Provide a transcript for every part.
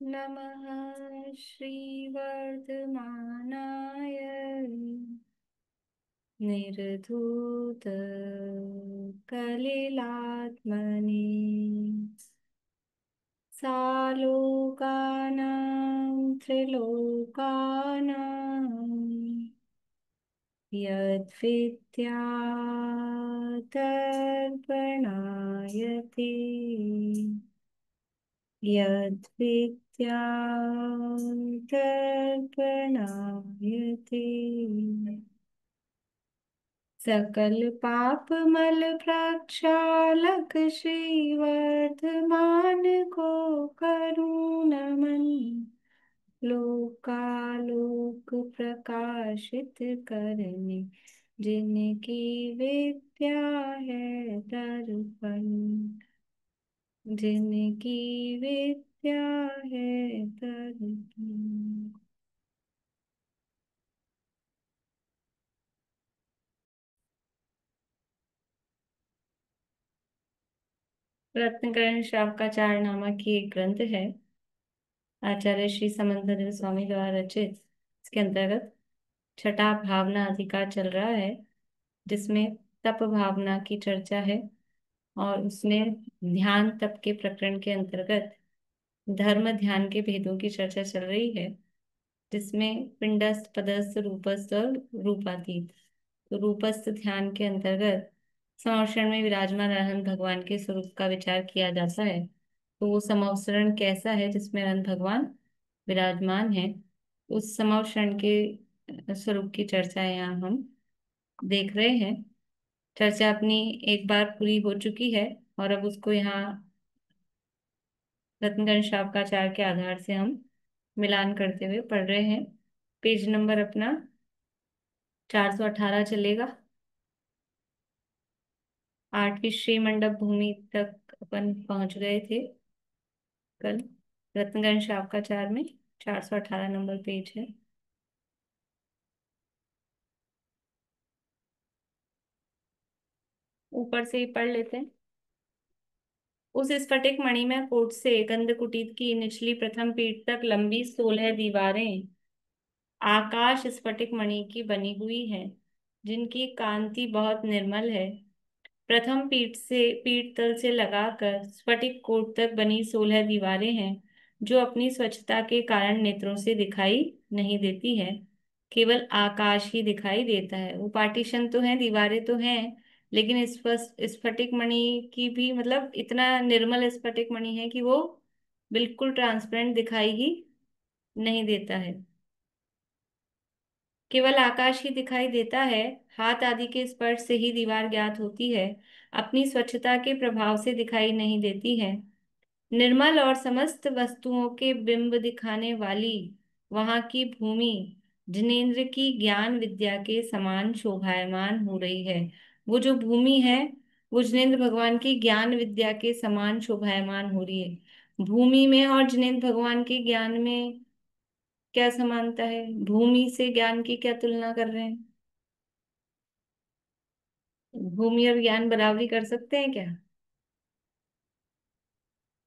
नमः श्रीवर्धमानाय निर्धूत कलिलात्मने सालोकानां त्रिलोकानां यद्विद्यादर्पणायते यद्विद्यादर्पणायते सकल पाप मल प्रक्षालक श्रीवर्धमान को करुण नमन लोकालोक प्रकाशित करने जिनकी विद्या है दर्पण जिनकी विद्या है दर्पण। रत्नकरण शावकाचार्य नामक ये एक ग्रंथ है, आचार्य श्री समंतदेव स्वामी द्वारा रचित। इसके अंतर्गत छठा भावना अधिकार चल रहा है, जिसमें तप भावना की चर्चा है। और उसमें ध्यान तप के प्रकरण के अंतर्गत धर्म ध्यान के भेदों की चर्चा चल रही है, जिसमें पिंडस्थ पदस्थ रूपस्थ और रूपातीत। तो रूपस्थ ध्यान के अंतर्गत समावरण में विराजमान अनंत भगवान के स्वरूप का विचार किया जाता है। तो वो समावरण कैसा है जिसमें अनंत भगवान विराजमान है, उस समावरण के स्वरूप की चर्चा यहाँ हम देख रहे हैं। चर्चा अपनी एक बार पूरी हो चुकी है और अब उसको यहाँ रत्नगण शावकाचार्य के आधार से हम मिलान करते हुए पढ़ रहे हैं। पेज नंबर अपना 418 चलेगा। आठवीं श्रीमंडप भूमि तक अपन पहुंच गए थे कल। रत्नगण शावकाचार्य में 418 नंबर पेज है। ऊपर से ही पढ़ लेते हैं। उस स्फटिक मणि में कोट से गंधकुटीर की निचली प्रथम पीठ तक लंबी 16 दीवारें आकाश स्फटिक मणि की बनी हुई है, जिनकी कांति बहुत निर्मल है। प्रथम पीठ तल से लगाकर स्फटिक कोट तक बनी 16 दीवारें हैं, जो अपनी स्वच्छता के कारण नेत्रों से दिखाई नहीं देती है। केवल आकाश ही दिखाई देता है। वो पार्टीशन तो है, दीवारें तो हैं, लेकिन स्फटिक मणि की भी मतलब इतना निर्मल स्फटिक मणि है कि वो बिल्कुल ट्रांसपेरेंट दिखाई ही नहीं देता है। केवल आकाश ही दिखाई देता है। हाथ आदि के स्पर्श से ही दीवार ज्ञात होती है, अपनी स्वच्छता के प्रभाव से दिखाई नहीं देती है। निर्मल और समस्त वस्तुओं के बिंब दिखाने वाली वहां की भूमि जिनेन्द्र की ज्ञान विद्या के समान शोभायमान हो रही है। वो जो भूमि है, वो जिनेन्द्र भगवान की ज्ञान विद्या के समान शोभायमान हो रही है। भूमि में और जिनेन्द्र भगवान के ज्ञान में क्या समानता है? भूमि से ज्ञान की क्या तुलना कर रहे हैं? भूमि और ज्ञान बराबरी कर सकते हैं क्या?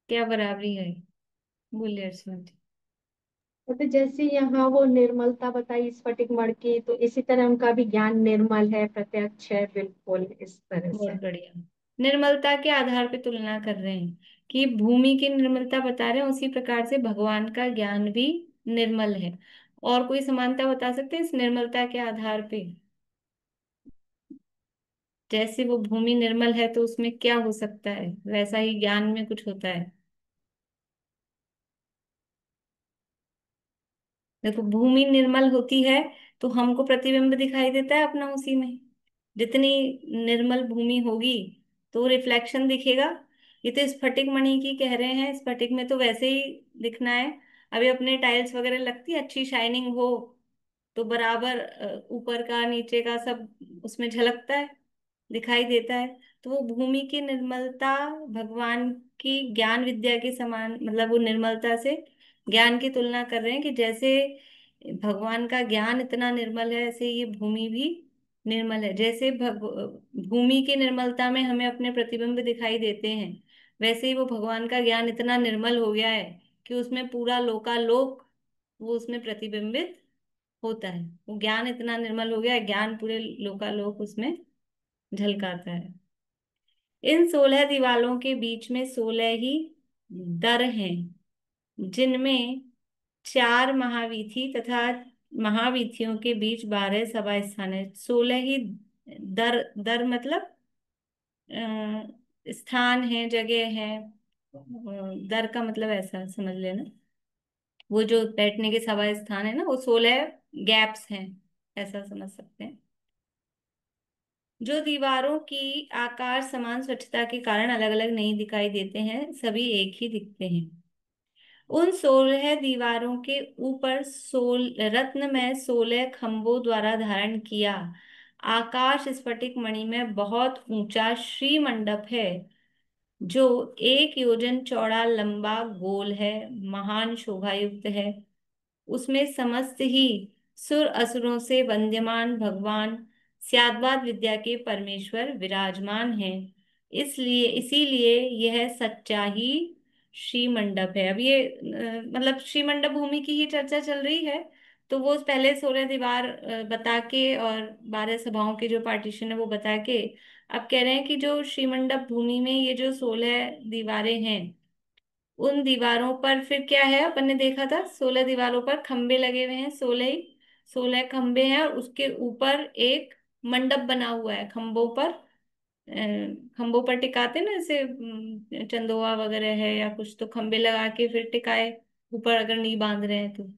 क्या बराबरी है? बोलिए अर्चना जी। तो जैसे यहाँ वो निर्मलता बताई स्फटिक मणि की, तो इसी तरह उनका भी ज्ञान निर्मल है, प्रत्यक्ष है, बिल्कुल इस तरह बहुत से। बढ़िया। निर्मलता के आधार पे तुलना कर रहे हैं कि भूमि की निर्मलता बता रहे हैं, उसी प्रकार से भगवान का ज्ञान भी निर्मल है। और कोई समानता बता सकते हैं इस निर्मलता के आधार पे? जैसे वो भूमि निर्मल है तो उसमें क्या हो सकता है, वैसा ही ज्ञान में कुछ होता है। देखो, भूमि निर्मल होती है तो हमको प्रतिबिंब दिखाई देता है अपना उसी में। जितनी निर्मल भूमि होगी तो रिफ्लेक्शन दिखेगा। ये तो स्फटिक मणि की कह रहे हैं, स्फटिक में तो वैसे ही दिखना है। अभी अपने टाइल्स वगैरह लगती है, अच्छी शाइनिंग हो तो बराबर ऊपर का नीचे का सब उसमें झलकता है, दिखाई देता है। तो वो भूमि की निर्मलता भगवान की ज्ञान विद्या के समान, मतलब वो निर्मलता से ज्ञान की तुलना कर रहे हैं कि जैसे भगवान का ज्ञान इतना निर्मल है, ऐसे ये भूमि भी निर्मल है। जैसे भूमि की निर्मलता में हमें अपने प्रतिबिंब दिखाई देते हैं, वैसे ही वो भगवान का ज्ञान इतना निर्मल हो गया है कि उसमें पूरा लोकालोक वो उसमें प्रतिबिंबित होता है। वो ज्ञान इतना निर्मल हो गया है, ज्ञान पूरे लोकालोक उसमें झलकाता है। इन 16 दीवालों के बीच में 16 ही दर हैं, जिनमें 4 महावीथी तथा महावीथियों के बीच 12 सभा स्थान है। 16 ही दर, दर मतलब स्थान है, जगह है। दर का मतलब ऐसा समझ लेना, वो जो बैठने के सभा स्थान है ना, वो 16 गैप्स हैं, ऐसा समझ सकते हैं। जो दीवारों की आकार समान स्वच्छता के कारण अलग अलग नहीं दिखाई देते हैं, सभी एक ही दिखते हैं। उन 16 दीवारों के ऊपर रत्नमय 16 खंभों द्वारा धारण किया आकाश स्फटिक मणि में बहुत ऊंचा श्री मंडप है, जो 1 योजन चौड़ा, लंबा, गोल है, महान शोभा युक्त है। उसमें समस्त ही सुर असुरों से वंद्यमान भगवान स्याद्वाद विद्या के परमेश्वर विराजमान हैं। इसलिए इसीलिए यह सच्चा ही श्री मंडप है। अब ये मतलब श्री मंडप भूमि की ही चर्चा चल रही है। तो वो पहले 16 दीवार बता के और 12 सभाओं के जो पार्टीशन है वो बता के अब कह रहे हैं कि जो श्री मंडप भूमि में ये जो 16 दीवारें हैं, उन दीवारों पर फिर क्या है, अपन ने देखा था 16 दीवारों पर खंबे लगे हुए हैं, 16 ही 16 खंबे हैं, और उसके ऊपर एक मंडप बना हुआ है। खंबों पर टिकाते ना, जैसे चंदोआ वगैरह है या कुछ, तो खंबे लगा के फिर टिकाए ऊपर, अगर नहीं बांध रहे हैं तो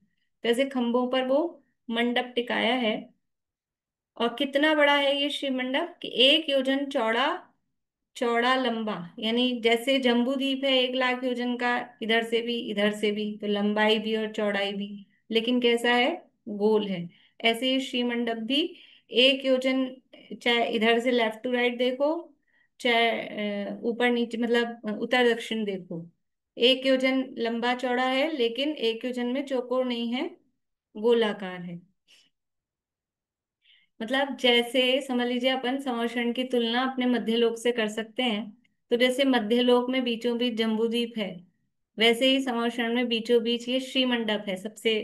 ऐसे खंबों पर वो मंडप टिकाया है। और कितना बड़ा है ये शिव मंडप कि 1 योजन चौड़ा, चौड़ा लंबा, यानी जैसे जम्बू द्वीप है 1 लाख योजन का, इधर से भी इधर से भी, तो लंबाई भी और चौड़ाई भी, लेकिन कैसा है, गोल है। ऐसे ही श्री मंडप भी 1 योजन, चाहे इधर से लेफ्ट टू राइट देखो, चाहे ऊपर नीचे मतलब उत्तर दक्षिण देखो, 1 योजन लंबा चौड़ा है, लेकिन 1 योजन में चौकोर नहीं है, गोलाकार है। मतलब जैसे समझ लीजिए अपन समरशरण की तुलना अपने मध्यलोक से कर सकते हैं। तो जैसे मध्यलोक में बीचों बीच जम्बूद्वीप है, वैसे ही समरशरण में बीचों बीच ये श्री मंडप है, सबसे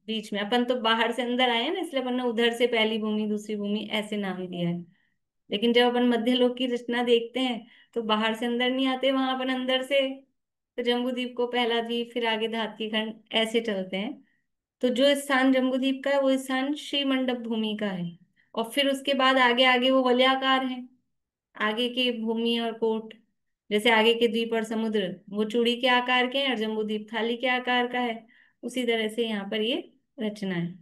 बीच में। अपन तो बाहर से अंदर आए हैं ना, इसलिए अपन ने उधर से पहली भूमि दूसरी भूमि ऐसे नाम दिया है। लेकिन जब अपन मध्यलोक की रचना देखते हैं तो बाहर से अंदर नहीं आते, वहां अपन अंदर से तो जम्बूद्वीप को पहला द्वीप, फिर आगे धातृ खंड, ऐसे चलते हैं। तो जो स्थान जम्बूद्वीप का है वो स्थान श्री मंडप भूमि का है। और फिर उसके बाद आगे आगे वो वलयाकार है, आगे के भूमि और कोट, जैसे आगे के द्वीप और समुद्र वो चूड़ी के आकार के हैं और जम्बूद्वीप थाली के आकार का है। उसी तरह से यहाँ पर ये रचना है।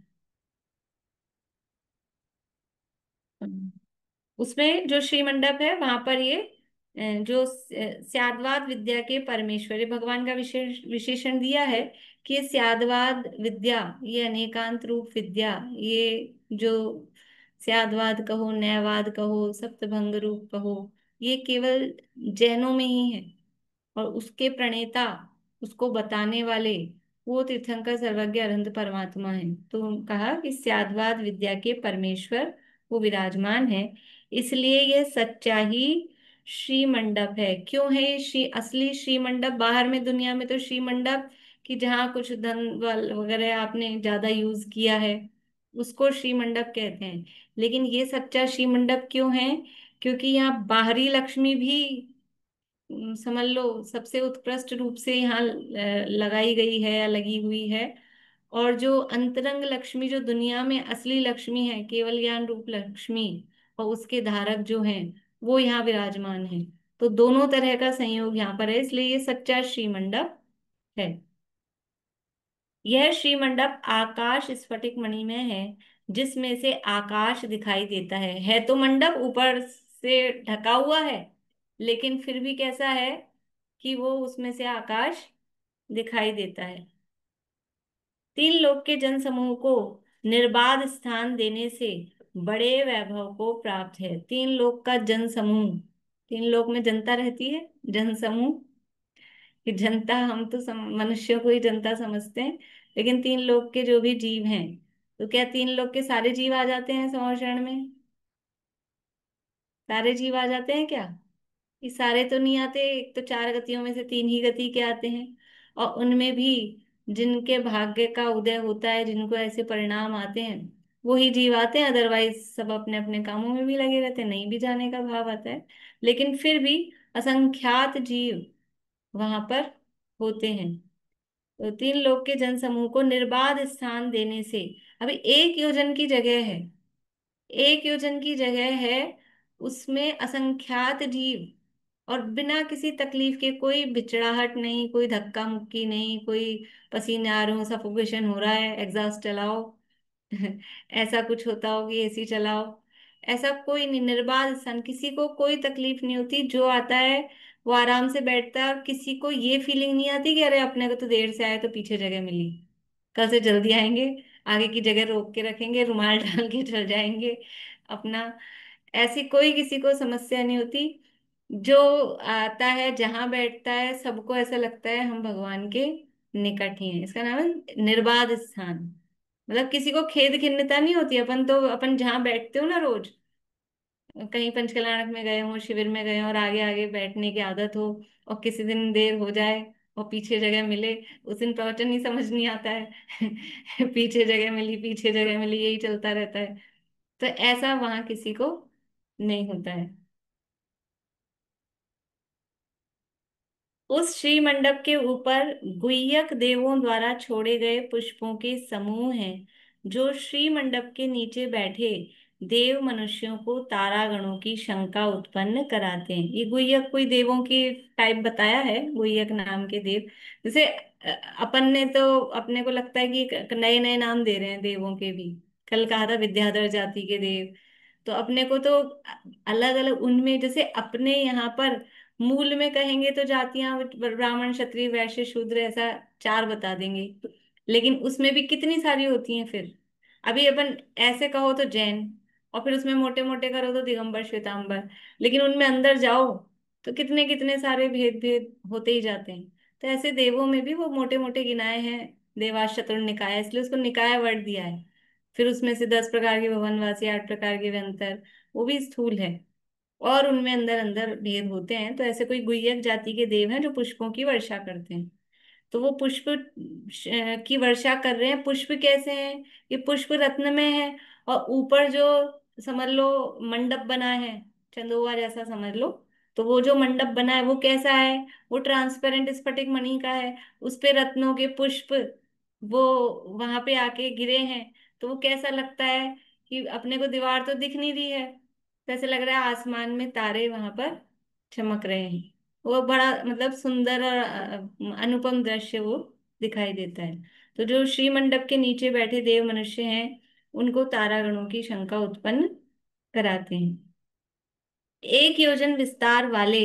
उसमें जो श्री मंडप है वहां पर ये जो स्याद्वाद विद्या के परमेश्वर, ये भगवान का विशेषण दिया है कि ये स्याद्वाद विद्या, ये अनेकांत रूप विद्या, ये जो स्याद्वाद कहो, न्यायवाद कहो, सप्तभंग रूप कहो, ये केवल जैनों में ही है। और उसके प्रणेता, उसको बताने वाले, वो तीर्थंकर सर्वज्ञ अरहंत परमात्मा है। तो कहा कि स्याद्वाद विद्या के परमेश्वर वो विराजमान है, इसलिए यह सच्चा ही श्री मंडप है। क्यों है ये श्री, असली श्री मंडप? बाहर में दुनिया में तो श्री मंडप कि जहाँ कुछ धन वगैरह आपने ज्यादा यूज किया है, उसको श्री मंडप कहते हैं। लेकिन ये सच्चा श्री मंडप क्यों है? क्योंकि यहाँ बाहरी लक्ष्मी भी समझ लो सबसे उत्कृष्ट रूप से यहाँ लगाई गई है या लगी हुई है। और जो अंतरंग लक्ष्मी, जो दुनिया में असली लक्ष्मी है, केवल ज्ञान रूप लक्ष्मी, और उसके धारक जो हैं वो यहाँ विराजमान है। तो दोनों तरह का संयोग यहाँ पर है, इसलिए ये सच्चा श्री मंडप है। यह श्री मंडप आकाश स्फटिक मणि में है, जिसमें से आकाश दिखाई देता है तो मंडप ऊपर से ढका हुआ है, लेकिन फिर भी कैसा है कि वो उसमें से आकाश दिखाई देता है। 3 लोक के जन समूह को निर्बाध स्थान देने से बड़े वैभव को प्राप्त है। 3 लोक का जन समूह, 3 लोक में जनता रहती है, जन समूह कि जनता, हम तो मनुष्यों को ही जनता समझते हैं, लेकिन 3 लोक के जो भी जीव हैं, तो क्या 3 लोक के सारे जीव आ जाते हैं संवर्षण में? सारे जीव आ जाते हैं क्या? ये सारे तो नहीं आते, एक तो 4 गतियों में से 3 ही गति के आते हैं। और उनमें भी जिनके भाग्य का उदय होता है, जिनको ऐसे परिणाम आते हैं, वही जीव आते हैं। अदरवाइज सब अपने अपने कामों में भी लगे रहते हैं, नहीं भी जाने का भाव आता है। लेकिन फिर भी असंख्यात जीव वहां पर होते हैं। तो 3 लोक के जन समूह को निर्बाध स्थान देने से, अभी 1 योजन की जगह है, 1 योजन की जगह है, उसमें असंख्यात जीव, और बिना किसी तकलीफ के, कोई बिचड़ाहट नहीं, कोई धक्का मुक्की नहीं, कोई पसीने आ रहे हो, सफोकेशन हो रहा है, एग्जॉस्ट चलाओ ऐसा कुछ होता हो कि एसी चलाओ, ऐसा कोई नहीं। निर्बाध स्थान, किसी को कोई तकलीफ नहीं होती, जो आता है वो आराम से बैठता है, और किसी को ये फीलिंग नहीं आती कि अरे अपने को तो देर से आए तो पीछे जगह मिली, कल से जल्दी आएंगे, आगे की जगह रोक के रखेंगे, रुमाल डाल के चल जाएंगे अपना। ऐसी कोई किसी को समस्या नहीं होती। जो आता है, जहां बैठता है, सबको ऐसा लगता है हम भगवान के निकट ही हैं। इसका नाम है निर्बाध स्थान। मतलब किसी को खेद खिन्नता नहीं होती। अपन तो अपन जहाँ बैठते हो ना रोज, कहीं पंचकल्याणक में गए हो, शिविर में गए हो, और आगे आगे बैठने की आदत हो, और किसी दिन देर हो जाए और पीछे जगह मिले, उस दिन प्रवचन ही समझ नहीं आता है पीछे जगह मिली, पीछे जगह मिली, यही चलता रहता है। तो ऐसा वहां किसी को नहीं होता है। उस श्री मंडप के ऊपर गुह्यक देवों द्वारा छोड़े गए पुष्पों के समूह हैं, जो श्री मंडप के नीचे बैठे देव मनुष्यों को तारागणों की शंका उत्पन्न कराते हैं। ये गुह्यक कोई देवों की टाइप बताया है, गुह्यक नाम के देव। जैसे अपन ने तो, अपने को लगता है कि नए नए नाम दे रहे हैं देवों के भी। कल कहा था विद्याधर जाति के देव, तो अपने को तो अलग अलग उनमें, जैसे अपने यहाँ पर मूल में कहेंगे तो जातियां ब्राह्मण क्षत्रिय वैश्य शूद्र ऐसा 4 बता देंगे, लेकिन उसमें भी कितनी सारी होती हैं फिर। अभी अपन ऐसे कहो तो जैन, और फिर उसमें मोटे मोटे करो तो दिगंबर श्वेतांबर, लेकिन उनमें अंदर जाओ तो कितने कितने सारे भेद भेद होते ही जाते हैं। तो ऐसे देवों में भी वो मोटे मोटे गिनाए हैं। देवास चतुर निकाय, इसलिए उसको निकाय वर्ड दिया है। फिर उसमें से 10 प्रकार के भवनवासी, 8 प्रकार के व्यंतर, वो भी स्थूल है, और उनमें अंदर अंदर भेद होते हैं। तो ऐसे कोई गुह्यक जाति के देव हैं जो पुष्पों की वर्षा करते हैं। तो वो पुष्प की वर्षा कर रहे हैं। पुष्प कैसे हैं? ये पुष्प रत्न में है, और ऊपर जो समझ लो मंडप बना है, चंदोवा जैसा समझ लो। तो वो जो मंडप बना है वो कैसा है? वो ट्रांसपेरेंट स्फटिक मणि का है, उस पे रत्नों के पुष्प वो वहां पे आके गिरे हैं। तो वो कैसा लगता है कि अपने को दीवार तो दिख नहीं रही है, तो ऐसे लग रहा है आसमान में तारे वहां पर चमक रहे हैं। वो बड़ा मतलब सुंदर और अनुपम दृश्य वो दिखाई देता है। तो जो श्री मंडप के नीचे बैठे देव मनुष्य हैं, उनको तारागणों की शंका उत्पन्न कराते हैं। 1 योजन विस्तार वाले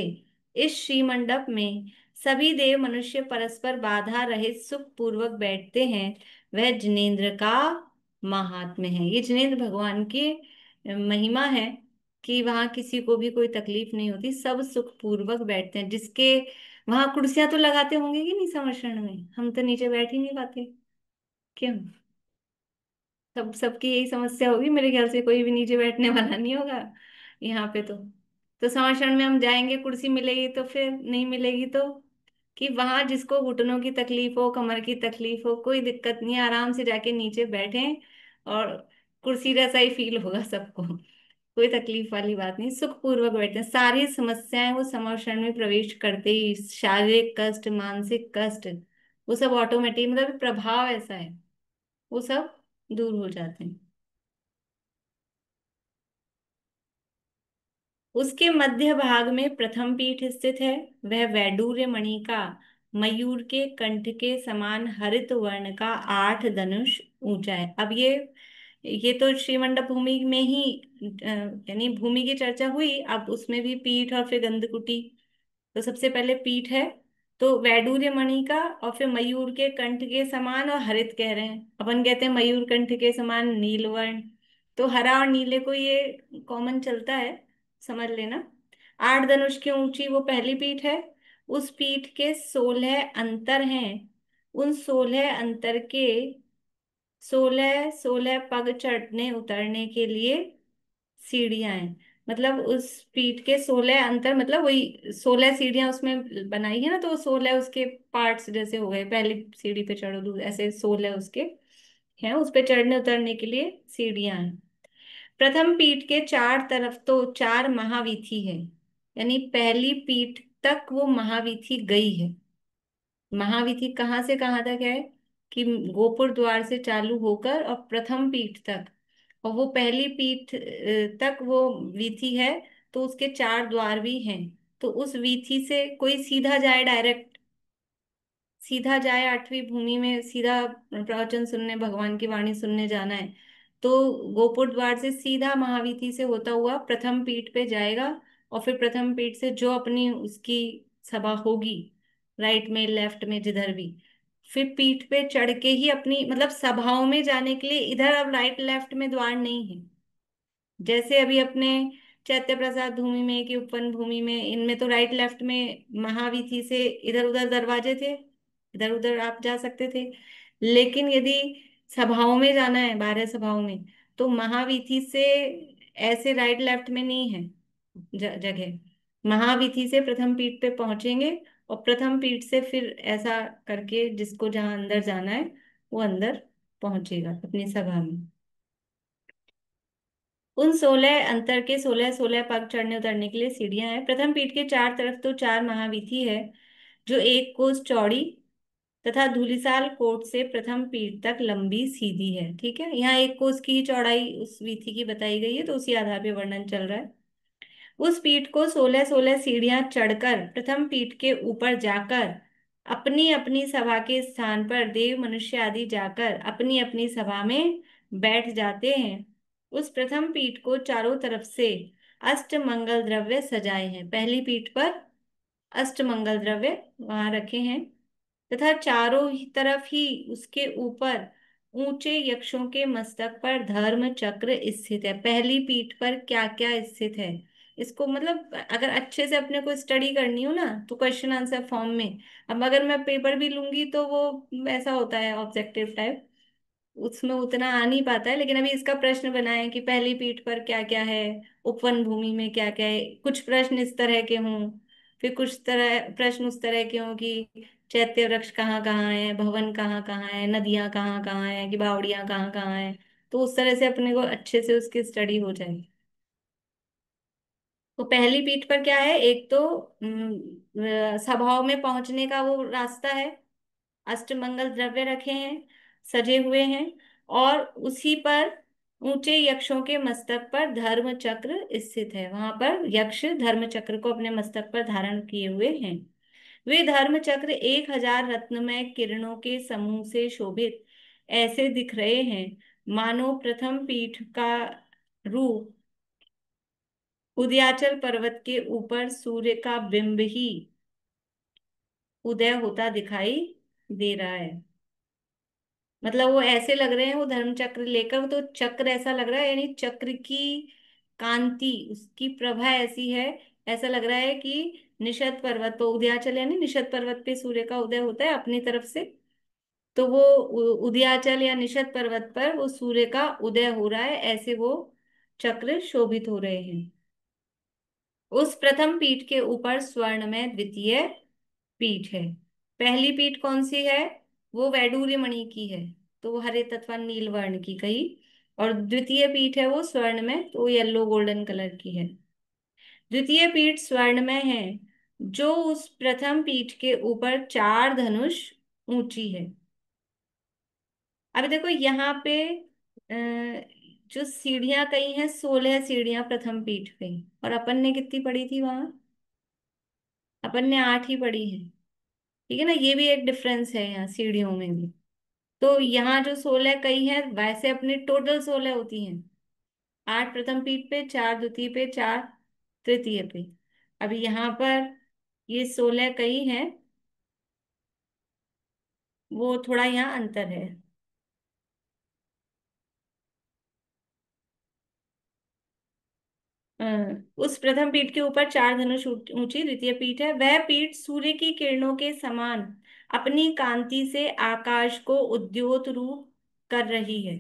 इस श्री मंडप में सभी देव मनुष्य परस्पर बाधा रहित सुख पूर्वक बैठते हैं। वह जिनेन्द्र का महात्म्य है। ये जिनेन्द्र भगवान की महिमा है कि वहां किसी को भी कोई तकलीफ नहीं होती, सब सुख पूर्वक बैठते हैं। जिसके वहां कुर्सियां तो लगाते होंगे कि नहीं समर्षण में, हम तो नीचे बैठ ही नहीं पाते, क्यों? सबकी यही समस्या होगी मेरे ख्याल से, कोई भी नीचे बैठने वाला नहीं होगा यहाँ पे। तो समाषण में हम जाएंगे, कुर्सी मिलेगी तो फिर नहीं मिलेगी तो, कि वहां जिसको घुटनों की तकलीफ हो, कमर की तकलीफ हो, कोई दिक्कत नहीं है, आराम से जाके नीचे बैठे, और कुर्सी जैसा ही फील होगा सबको। कोई तकलीफ वाली बात नहीं, सुख पूर्वक बैठे हैं। सारी समस्याएं वो समाषण में प्रवेश करते ही, शारीरिक कष्ट, मानसिक कष्ट, वो सब ऑटोमेटिक, मतलब प्रभाव ऐसा है, वो सब दूर हो जाते हैं। उसके मध्य भाग में प्रथम पीठ स्थित है। वह वैडूर्य मणि का, मयूर के कंठ के समान हरित वर्ण का 8 धनुष ऊंचा है। अब ये तो श्रीमंडप भूमि में ही यानी भूमि की चर्चा हुई, अब उसमें भी पीठ और फिर गंधकुटी। तो सबसे पहले पीठ है, तो वैडूर्य मणि का, और फिर मयूर के कंठ के समान, और हरित कह रहे हैं, अपन कहते हैं मयूर कंठ के समान नीलवर्ण। तो हरा और नीले को ये कॉमन चलता है, समझ लेना। 8 धनुष की ऊंची वो पहली पीठ है। उस पीठ के 16 अंतर हैं। उन 16 अंतर के 16 16 पग चढ़ने उतरने के लिए सीढ़ियां हैं। मतलब उस पीठ के 16 अंतर, मतलब वही 16 सीढ़ियां उसमें बनाई है ना, तो 16 उसके पार्ट्स जैसे हो गए, पहली सीढ़ी पे चढ़ो, ऐसे 16 उसके हैं, उस पे चढ़ने उतरने के लिए सीढ़ियां हैं। प्रथम पीठ के चार तरफ तो चार महावीथी है, यानी पहली पीठ तक वो महावीथी गई है। महावीथी कहाँ से कहाँ तक है, कि गोपुर द्वार से चालू होकर और प्रथम पीठ तक, और वो पहली पीठ तक वो वीथी है, तो उसके चार द्वार भी हैं। तो उस वीथी से कोई सीधा जाए, डायरेक्ट सीधा जाए आठवीं भूमि में, सीधा प्रवचन सुनने, भगवान की वाणी सुनने जाना है, तो गोपुर द्वार से सीधा महावीथी से होता हुआ प्रथम पीठ पे जाएगा। और फिर प्रथम पीठ से जो अपनी उसकी सभा होगी, राइट में लेफ्ट में जिधर भी, फिर पीठ पे चढ़ के ही अपनी, मतलब सभाओं में जाने के लिए इधर अब राइट लेफ्ट में द्वार नहीं है। जैसे अभी अपने चैत्य प्रसाद भूमि में कि उपवन भूमि में, इनमें तो राइट लेफ्ट में महावीथी से इधर उधर दरवाजे थे, इधर उधर आप जा सकते थे। लेकिन यदि सभाओं में जाना है, 12 सभाओं में, तो महावीथी से ऐसे राइट लेफ्ट में नहीं है जगह। महावीथी से प्रथम पीठ पे पहुंचेंगे, और प्रथम पीठ से फिर ऐसा करके जिसको जहां अंदर जाना है वो अंदर पहुंचेगा अपनी सभा में। उन 16 अंतर के 16 पग चढ़ने उतरने के लिए सीढ़ियां हैं। प्रथम पीठ के चार तरफ तो चार महावीथी है, जो एक कोस चौड़ी तथा धूलिसाल कोट से प्रथम पीठ तक लंबी सीधी है। ठीक है, यहाँ एक कोस की ही चौड़ाई उस वीथी की बताई गई है, तो उसी आधार पे वर्णन चल रहा है। उस पीठ को 16 सीढ़ियां चढ़कर प्रथम पीठ के ऊपर जाकर अपनी अपनी सभा के स्थान पर देव मनुष्य आदि जाकर अपनी अपनी सभा में बैठ जाते हैं। उस प्रथम पीठ को चारों तरफ से अष्ट मंगल द्रव्य सजाए हैं। पहली पीठ पर अष्ट मंगल द्रव्य वहां रखे हैं, तथा चारों ही तरफ ही उसके ऊपर ऊंचे यक्षों के मस्तक पर धर्म चक्र स्थित है। पहली पीठ पर क्या क्या स्थित है, इसको मतलब अगर अच्छे से अपने को स्टडी करनी हो ना, तो क्वेश्चन आंसर फॉर्म में, अब अगर मैं पेपर भी लूंगी तो वो ऐसा होता है ऑब्जेक्टिव टाइप, उसमें उतना आ नहीं पाता है। लेकिन अभी इसका प्रश्न बना है कि पहली पीठ पर क्या क्या है, उपवन भूमि में क्या क्या है, कुछ प्रश्न इस तरह के हों, फिर कुछ तरह प्रश्न उस तरह के हों कि चैत्य वृक्ष कहाँ कहाँ है, भवन कहाँ कहाँ है, नदियां कहाँ कहाँ है, कि बावड़ियां कहाँ कहाँ है, तो उस तरह से अपने को अच्छे से उसकी स्टडी हो जाए। तो पहली पीठ पर क्या है, एक तो सभाओं में पहुंचने का वो रास्ता है, अष्टमंगल द्रव्य रखे हैं, सजे हुए हैं, और उसी पर ऊंचे यक्षों के मस्तक पर धर्म चक्र स्थित है। वहां पर यक्ष धर्म चक्र को अपने मस्तक पर धारण किए हुए हैं। वे धर्म चक्र 1000 रत्नमय किरणों के समूह से शोभित ऐसे दिख रहे हैं, मानो प्रथम पीठ का रूप उदयाचल पर्वत के ऊपर सूर्य का बिंब ही उदय होता दिखाई दे रहा है। मतलब वो ऐसे लग रहे हैं, वो धर्म चक्र लेकर, तो चक्र ऐसा लग रहा है, यानी चक्र की कांति, उसकी प्रभा ऐसी है, ऐसा लग रहा है कि निषद पर्वत पर उदयाचल, यानी निषद पर्वत पे सूर्य का उदय होता है अपनी तरफ से, तो वो उदयाचल या निषद पर्वत पर वो सूर्य का उदय हो रहा है, ऐसे वो चक्र शोभित हो रहे हैं। उस प्रथम पीठ के ऊपर स्वर्ण में द्वितीय पीठ है। पहली पीठ कौन सी है, वो वैडूर्य मणि की है, तो वो हरित अथवा नील वर्ण की कही। और द्वितीय पीठ है वो स्वर्ण में, तो वो येलो गोल्डन कलर की है। द्वितीय पीठ स्वर्ण में है, जो उस प्रथम पीठ के ऊपर चार धनुष ऊंची है। अभी देखो यहाँ पे जो सीढ़ियां कही हैं, 16 सीढ़ियां प्रथम पीठ पे, और अपन ने कितनी पढ़ी थी वहां, अपन ने 8 ही पढ़ी है। ठीक है ना, ये भी एक डिफरेंस है यहाँ सीढ़ियों में भी। तो यहाँ जो 16 कही है, वैसे अपनी टोटल 16 होती हैं, 8 प्रथम पीठ पे, 4 द्वितीय पे, 4 तृतीय पे। अभी यहाँ पर ये 16 कही है, वो थोड़ा यहाँ अंतर है। अ, उस प्रथम पीठ के ऊपर चार धनुष ऊंची द्वितीय पीठ है। वह पीठ सूर्य की किरणों के समान अपनी कांति से आकाश को उद्योत रूप कर रही है।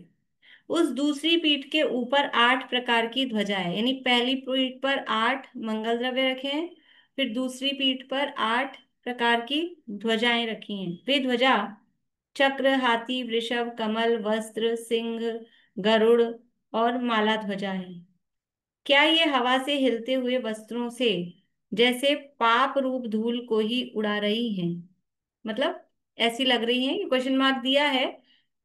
उस दूसरी पीठ के ऊपर 8 प्रकार की ध्वजा है, यानी पहली पीठ पर 8 मंगल द्रव्य रखे हैं, फिर दूसरी पीठ पर 8 प्रकार की ध्वजाएं रखी हैं। वे ध्वजा चक्र, हाथी, वृषभ, कमल, वस्त्र, सिंह, गरुड़ और माला ध्वजा है। क्या ये हवा से हिलते हुए वस्त्रों से जैसे पाप रूप धूल को ही उड़ा रही हैं? मतलब ऐसी लग रही हैं, ये क्वेश्चन मार्क दिया है।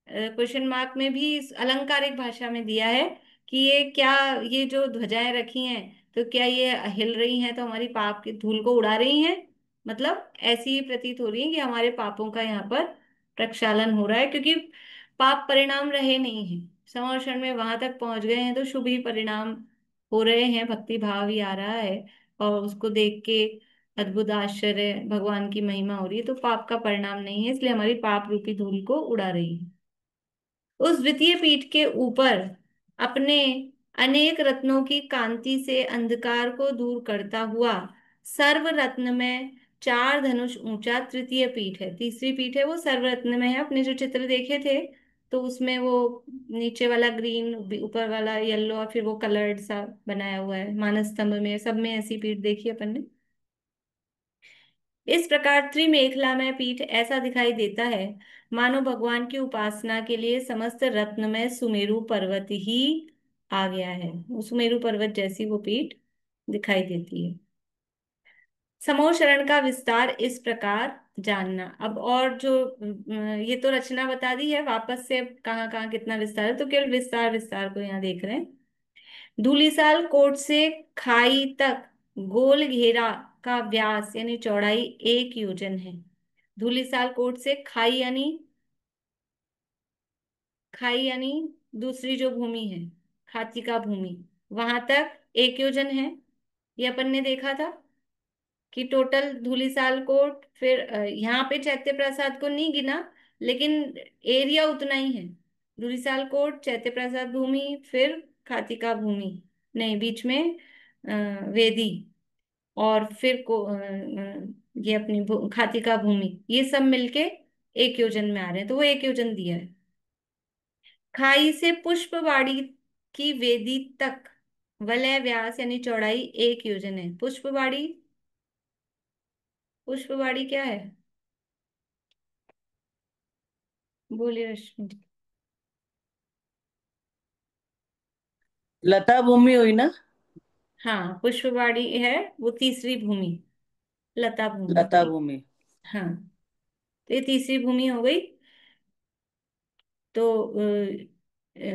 क्वेश्चन मार्क में भी इस अलंकारिक भाषा में दिया है कि ये क्या, ये जो ध्वजाएं रखी हैं तो क्या ये हिल रही हैं तो हमारी पाप की धूल को उड़ा रही हैं? मतलब ऐसी ही प्रतीत हो रही है कि हमारे पापों का यहाँ पर प्रक्षालन हो रहा है, क्योंकि पाप परिणाम रहे नहीं हैं। संवर्षण में वहां तक पहुंच गए हैं तो शुभ ही परिणाम हो रहे हैं, भक्ति भाव ही आ रहा है, और उसको देख के अद्भुत आश्चर्य भगवान की महिमा हो रही है, तो पाप का परिणाम नहीं है, इसलिए हमारी पाप रूपी धूल को उड़ा रही है। उस द्वितीय पीठ के ऊपर अपने अनेक रत्नों की कांति से अंधकार को दूर करता हुआ सर्व रत्न में 4 धनुष ऊंचा तृतीय पीठ है। तीसरी पीठ है वो सर्व रत्न में है। अपने जो चित्र देखे थे तो उसमें वो नीचे वाला ग्रीन, ऊपर वाला येलो, और फिर वो कलर्ड सा बनाया हुआ है। मानस स्तंभ में सब में ऐसी पीठ देखी अपन ने। इस प्रकार त्रिमेखला में पीठ ऐसा दिखाई देता है मानो भगवान की उपासना के लिए समस्त रत्न में सुमेरु पर्वत ही आ गया है। वो सुमेरु पर्वत जैसी वो पीठ दिखाई देती है। समूह शरण का विस्तार इस प्रकार जानना। अब और जो ये तो रचना बता दी है, वापस से कहाँ कहाँ कितना विस्तार है तो केवल विस्तार विस्तार को यहाँ देख रहे हैं। धूलिसाल कोट से खाई तक गोल घेरा का व्यास यानी चौड़ाई 1 योजन है। धूलिसाल कोट से खाई यानी दूसरी जो भूमि है, खाती का भूमि, वहां तक 1 योजन है। ये अपन ने देखा था कि टोटल धूलिसाल कोट, फिर यहाँ पे चैत्य प्रसाद को नहीं गिना, लेकिन एरिया उतना ही है। धूलिसाल कोट, चैत्य प्रसाद भूमि, फिर खातिका भूमि, नहीं बीच में वेदी, और फिर ये अपनी खातिका भूमि, ये सब मिलके 1 योजन में आ रहे हैं, तो वो 1 योजन दिया है। खाई से पुष्पवाड़ी की वेदी तक वलय व्यास यानी चौड़ाई 1 योजन है। पुष्पवाड़ी, पुष्पवाड़ी क्या है? बोलिए रश्मि जी। लता भूमि हुई ना। हाँ, पुष्पवाड़ी है वो तीसरी भूमि, लता भूमि लता थी। भूमि। हाँ, तो ये तीसरी भूमि हो गई। तो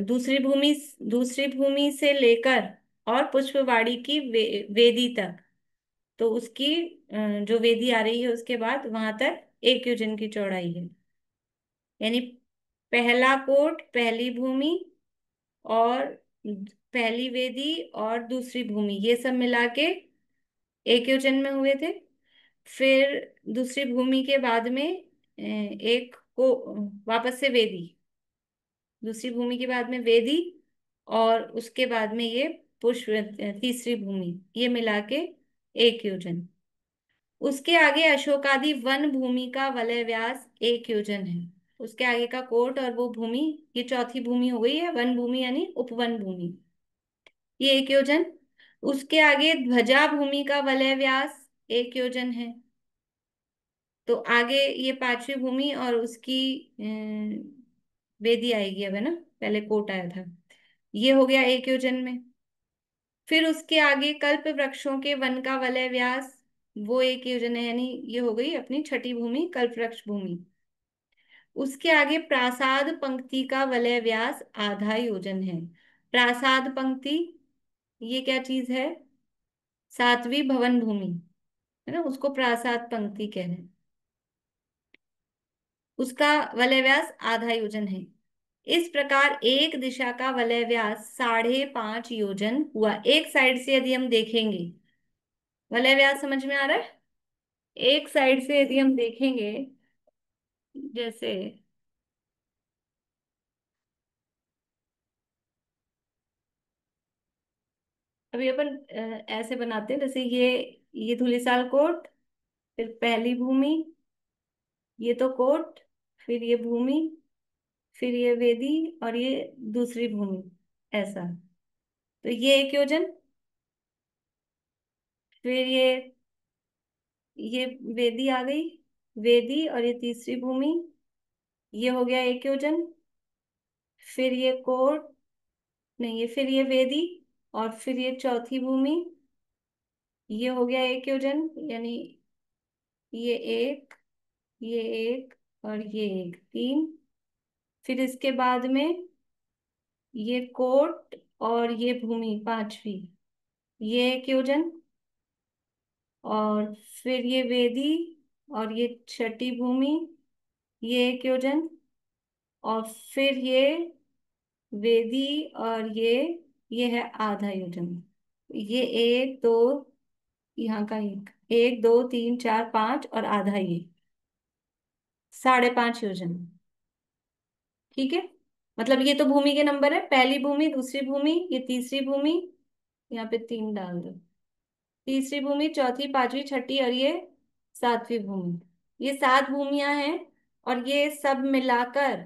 दूसरी भूमि से लेकर और पुष्पवाड़ी की वेदी तक, तो उसकी जो वेदी आ रही है उसके बाद वहां तक 1 योजन की चौड़ाई है। यानी पहला कोट, पहली भूमि, और पहली वेदी और दूसरी भूमि, ये सब मिला के 1 योजन में हुए थे। फिर दूसरी भूमि के बाद में एक को वापस से वेदी, दूसरी भूमि के बाद में वेदी, और उसके बाद में ये पुष्प, तीसरी भूमि, ये मिला के 1 योजन। उसके आगे अशोकादि वन भूमि का वलय व्यास 1 योजन है। उसके आगे का कोट और वो भूमि, ये चौथी भूमि हो गई है वन भूमि यानी उपवन भूमि, ये 1 योजन। उसके आगे ध्वजा भूमि का वलय व्यास 1 योजन है। तो आगे ये पांचवी भूमि और उसकी वेदी आएगी अब, है ना, पहले कोट आया था, ये हो गया 1 योजन में। फिर उसके आगे कल्प वृक्षों के वन का वलय व्यास, वो 1 योजन है, यानी ये हो गई अपनी छठी भूमि, कल्प वृक्ष भूमि। उसके आगे प्रासाद पंक्ति का वलय व्यास ½ योजन है। प्रासाद पंक्ति ये क्या चीज है? सातवीं भवन भूमि, है ना, उसको प्रासाद पंक्ति कह रहे हैं। उसका वलय व्यास ½ योजन है। इस प्रकार एक दिशा का वलय व्यास 5.5 योजन हुआ। एक साइड से यदि हम देखेंगे, वलय व्यास समझ में आ रहा है? एक साइड से यदि हम देखेंगे, जैसे अभी अपन ऐसे बनाते हैं, जैसे ये धुलीसाल कोट, फिर पहली भूमि, ये तो कोट, फिर ये भूमि, फिर ये वेदी, और ये दूसरी भूमि, ऐसा। तो ये एक योजन। फिर ये वेदी आ गई, वेदी और ये तीसरी भूमि, ये हो गया एक योजन। फिर ये कोट, नहीं, ये फिर ये वेदी, और फिर ये चौथी भूमि, ये हो गया एक योजन, यानी ये एक, ये एक, और ये एक, तीन। फिर इसके बाद में ये कोट और ये भूमि पांचवी, ये एक योजन। और फिर ये वेदी और ये छठी भूमि, ये एक योजन। और फिर ये वेदी और ये है आधा योजन। ये एक दो, यहाँ का एक दो तीन चार पांच, और आधा ये, 5.5 योजन। ठीक है, मतलब ये तो भूमि के नंबर है, पहली भूमि, दूसरी भूमि, ये तीसरी भूमि, यहाँ पे 3 डाल दो, तीसरी भूमि, चौथी, पांचवी, छठी, और ये सातवीं भूमि। ये 7 भूमियां हैं। और ये सब मिलाकर,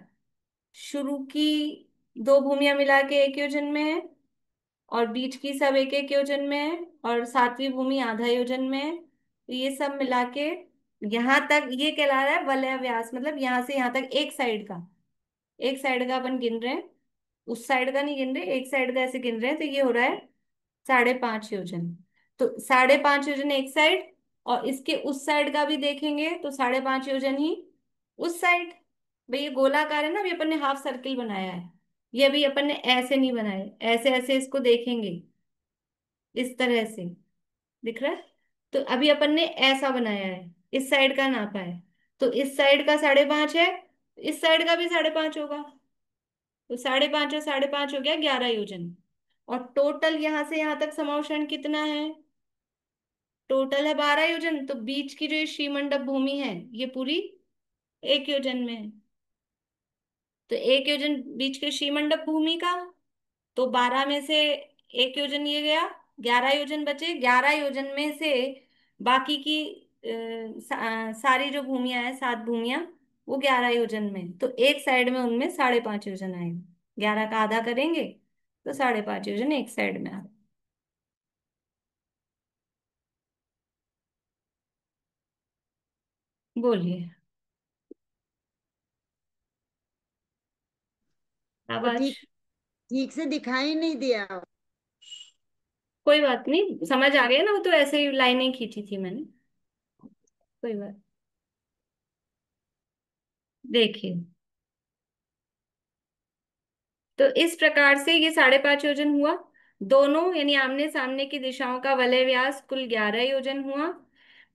शुरू की 2 भूमियां मिला के एक योजन में है, और बीच की सब एक एक योजन में है, और सातवीं भूमि आधा योजन में है। तो ये सब मिला के यहाँ तक ये कहला रहा है वलय व्यास, मतलब यहाँ से यहाँ तक एक साइड का, एक साइड का अपन गिन रहे हैं, उस साइड का नहीं गिन रहे, एक साइड का ऐसे गिन रहे हैं। तो ये हो रहा है 5.5 योजन। तो 5.5 योजन एक साइड, और इसके उस साइड का भी देखेंगे तो 5.5 योजन ही उस साइड। भाई ये गोलाकार है ना, अभी अपन ने हाफ सर्किल बनाया है, ये अभी अपन ने ऐसे नहीं बनाया, ऐसे ऐसे इसको देखेंगे, इस तरह से दिख रहा है। तो अभी अपन ने ऐसा बनाया है, इस साइड का नापा है, तो इस साइड का 5.5 है, इस साइड का भी 5.5 होगा। तो 5.5 और 5.5 हो गया 11 योजन। और टोटल यहां से यहां तक समौषण कितना है? टोटल है 12 योजन। तो बीच की जो ये श्रीमंडप भूमि है, ये पूरी एक योजन में है। तो एक योजन बीच के श्रीमंडप भूमि का, तो 12 में से एक योजन ये गया, 11 योजन बचे। 11 योजन में से बाकी की सारी जो भूमियां हैं, 7 भूमियां, वो 11 योजन में। तो एक साइड में उनमें 5.5 योजन आएंगे, 11 का आधा करेंगे तो 5.5 योजन एक साइड में आ गए। बोलिए। वो आवाज। ठीक ठीक से दिखाई नहीं दिया। कोई बात नहीं, समझ आ गया ना, वो तो ऐसे ही लाइनें खींची थी मैंने। कोई बात। देखिए, तो इस प्रकार से ये 5.5 योजन हुआ। दोनों यानी आमने सामने की दिशाओं का वलय व्यास कुल 11 योजन हुआ।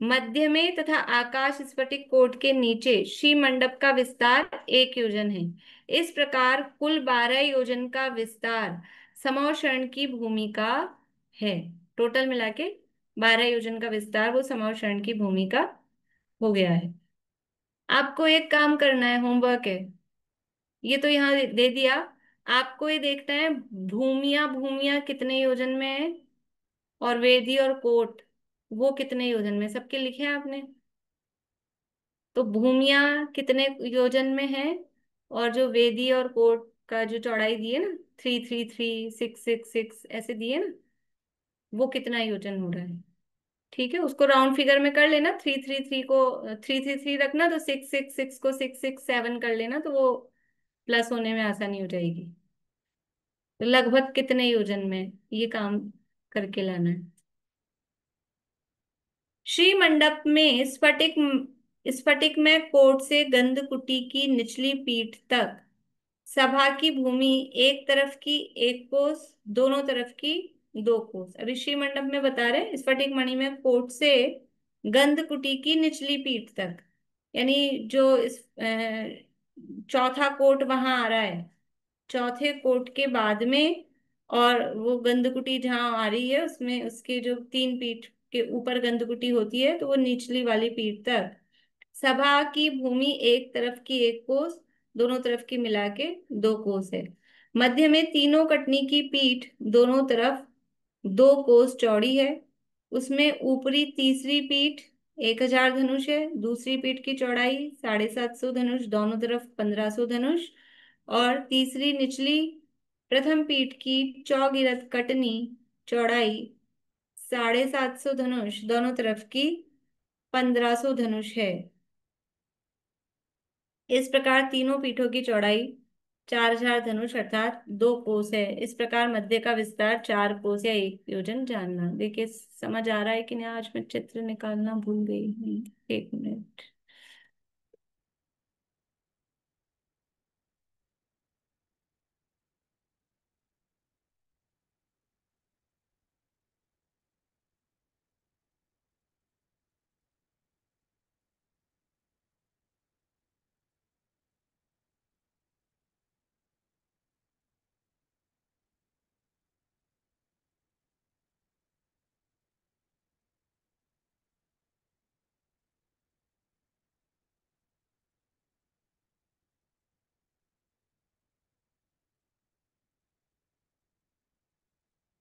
मध्य में तथा आकाश स्फटिक कोट के नीचे श्री मंडप का विस्तार 1 योजन है। इस प्रकार कुल 12 योजन का विस्तार समौषण की भूमि का है। टोटल मिला के 12 योजन का विस्तार वो समौषण की भूमि का हो गया है। आपको एक काम करना है, होमवर्क है, ये तो यहाँ दे दिया। आपको ये देखना है भूमिया भूमिया कितने योजन में है, और वेदी और कोट वो कितने योजन में, सबके लिखे हैं आपने? तो भूमिया कितने योजन में है, और जो वेदी और कोट का जो चौड़ाई दी है ना, 3 3 3 6 6 6 ऐसे दिए ना, वो कितना योजन हो रहा है। ठीक है, उसको राउंड फिगर में कर लेना, 3 3 3 को 3 3 3 रखना, तो 6 6 6 को 6 6 7 कर लेना, तो वो प्लस होने में आसानी हो जाएगी। तो लगभग कितने योजन में ये काम करके लाना है। श्री मंडप में स्फटिक में कोट से गंधकुटी की निचली पीठ तक सभा की भूमि एक तरफ की 1 कोस, दोनों तरफ की 2 कोस। अभी श्री मंडप में बता रहे हैं स्फटिक मणि में कोट से गंधकुटी की निचली पीठ तक, यानी जो इस चौथा कोट वहां आ रहा है, चौथे कोट के बाद में, और वो गंधकुटी जहाँ आ रही है उसमें उसके जो 3 पीठ के ऊपर गंधकुटी होती है, तो वो निचली वाली पीठ तक सभा की भूमि एक तरफ की 1 कोस, दोनों तरफ की मिला के 2 कोस है। मध्य में तीनों कटनी की पीठ दोनों तरफ 2 कोस चौड़ी है। उसमें ऊपरी तीसरी पीठ 1,000 धनुष है, दूसरी पीठ की चौड़ाई 750 धनुष, दोनों तरफ 1,500 धनुष, और तीसरी निचली प्रथम पीठ की चौगिरद कटनी चौड़ाई 750 धनुष, दोनों तरफ की 1500 धनुष है। इस प्रकार तीनों पीठों की चौड़ाई 4000 धनुष अर्थात 2 कोस है। इस प्रकार मध्य का विस्तार 4 कोस या 1 योजन जानना। देखिए समझ आ रहा है कि नहीं? आज मैं चित्र निकालना भूल गई हूँ, 1 मिनट।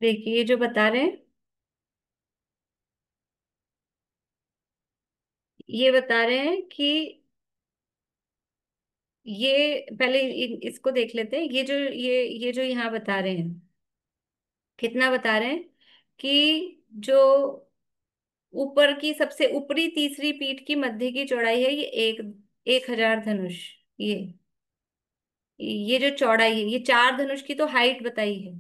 देखिए ये जो बता रहे हैं, ये बता रहे हैं कि ये पहले इसको देख लेते हैं। ये जो यहाँ बता रहे हैं, कितना बता रहे हैं कि जो ऊपर की सबसे ऊपरी तीसरी पीठ की मध्य की चौड़ाई है ये 1000 धनुष। ये ये जो चौड़ाई है, ये 4 धनुष की तो हाइट बताई है,